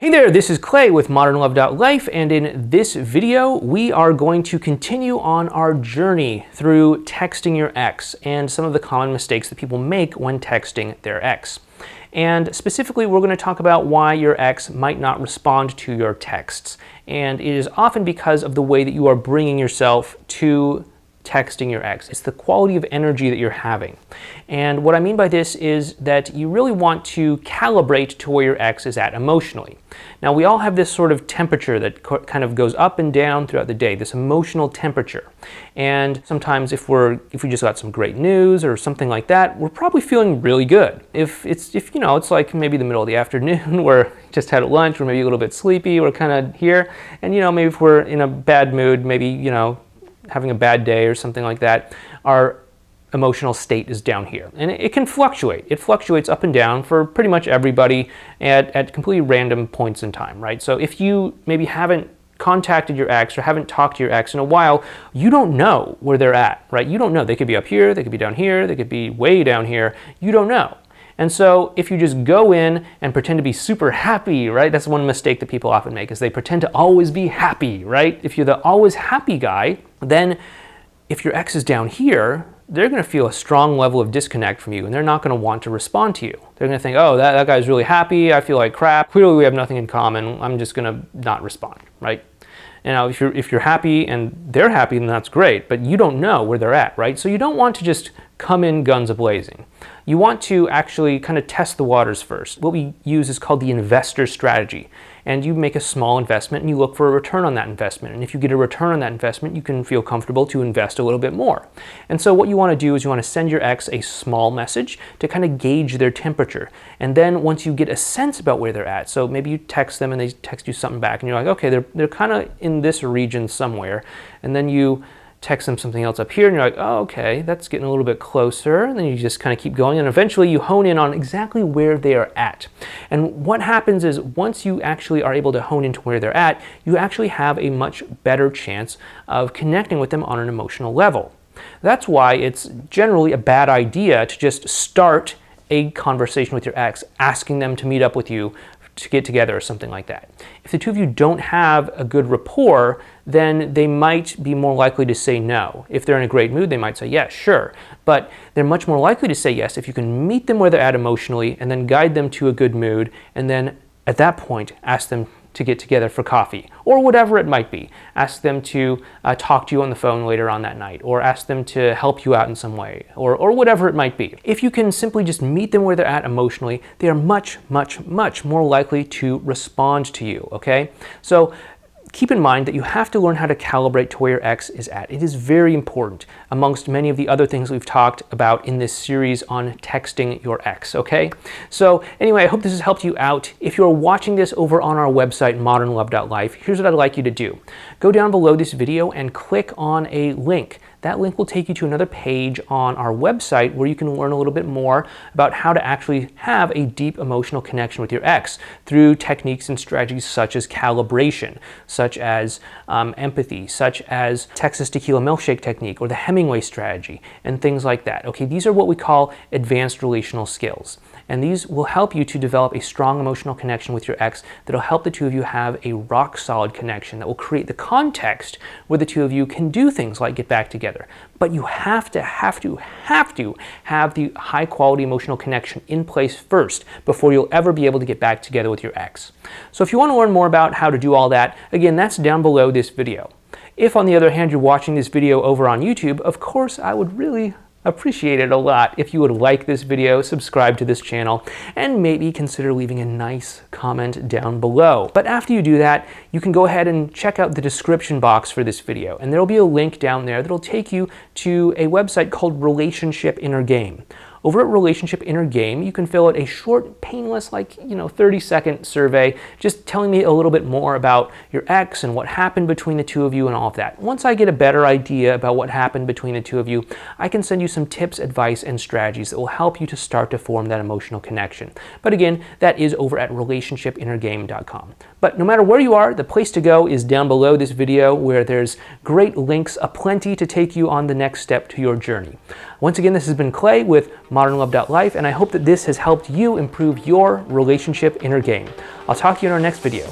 Hey there, this is Clay with modernlove.life, and in this video we are going to continue on our journey through texting your ex and some of the common mistakes that people make when texting their ex. And specifically, we're going to talk about why your ex might not respond to your texts. And it is often because of the way that you are bringing yourself to texting your ex. It's the quality of energy that you're having. And what I mean by this is that you really want to calibrate to where your ex is at emotionally. Now, we all have this sort of temperature that kind of goes up and down throughout the day, this emotional temperature. And sometimes if we just got some great news or something like that, we're probably feeling really good. If you know, it's like maybe the middle of the afternoon, we're just had lunch, we're maybe a little bit sleepy, we're kind of here, and maybe if we're in a bad mood, maybe having a bad day or something like that, our emotional state is down here. And it can fluctuate. It fluctuates up and down for pretty much everybody at completely random points in time, right? So if you maybe haven't contacted your ex or haven't talked to your ex in a while, you don't know where they're at, right? You don't know. They could be up here, they could be down here, they could be way down here. You don't know. And so if you just go in and pretend to be super happy, right? That's one mistake that people often make, is they pretend to always be happy, right? If you're the always happy guy, then if your ex is down here, they're going to feel a strong level of disconnect from you, and they're not going to want to respond to you. They're going to think, oh, that guy's really happy, I feel like crap, clearly we have nothing in common, I'm just going to not respond, right? Now, if you're happy and they're happy, then that's great, but you don't know where they're at, right? So you don't want to just come in guns a-blazing. You want to actually kind of test the waters first. What we use is called the investor strategy. And you make a small investment and you look for a return on that investment. And if you get a return on that investment, you can feel comfortable to invest a little bit more. And so what you want to do is you want to send your ex a small message to kind of gauge their temperature. And then once you get a sense about where they're at, so maybe you text them and they text you something back and you're like, okay, they're kind of in this region somewhere. And then you text them something else up here and you're like, oh, okay, that's getting a little bit closer. And then you just kind of keep going and eventually you hone in on exactly where they are at. And what happens is once you actually are able to hone into where they're at, you actually have a much better chance of connecting with them on an emotional level. That's why it's generally a bad idea to just start a conversation with your ex, asking them to meet up with you to get together or something like that. If the two of you don't have a good rapport, then they might be more likely to say no. If they're in a great mood, they might say yes, sure. But they're much more likely to say yes if you can meet them where they're at emotionally and then guide them to a good mood, and then at that point ask them to get together for coffee or whatever it might be. Ask them to talk to you on the phone later on that night, or ask them to help you out in some way, or whatever it might be. If you can simply just meet them where they're at emotionally, they are much, much, much more likely to respond to you, okay? So keep in mind that you have to learn how to calibrate to where your ex is at. It is very important amongst many of the other things we've talked about in this series on texting your ex, okay? So anyway, I hope this has helped you out. If you're watching this over on our website, modernlove.life, here's what I'd like you to do. Go down below this video and click on a link. That link will take you to another page on our website where you can learn a little bit more about how to actually have a deep emotional connection with your ex through techniques and strategies such as calibration, such as empathy, such as Texas tequila milkshake technique or the Hemingway strategy, and things like that. Okay, these are what we call advanced relational skills. And these will help you to develop a strong emotional connection with your ex that will help the two of you have a rock solid connection that will create the context where the two of you can do things like get back together. But you have to have the high quality emotional connection in place first before you'll ever be able to get back together with your ex. So if you want to learn more about how to do all that, again, that's down below this video. If on the other hand you're watching this video over on YouTube, of course I would really appreciate it a lot if you would like this video, subscribe to this channel, and maybe consider leaving a nice comment down below. But after you do that, you can go ahead and check out the description box for this video, and there'll be a link down there that'll take you to a website called Relationship Inner Game. Over at Relationship Inner Game, you can fill out a short, painless, 30-second survey, just telling me a little bit more about your ex and what happened between the two of you and all of that. Once I get a better idea about what happened between the two of you, I can send you some tips, advice, and strategies that will help you to start to form that emotional connection. But again, that is over at relationshipinnergame.com. But no matter where you are, the place to go is down below this video, where there's great links aplenty to take you on the next step to your journey. Once again, this has been Clay with modernlove.life, and I hope that this has helped you improve your relationship inner game. I'll talk to you in our next video.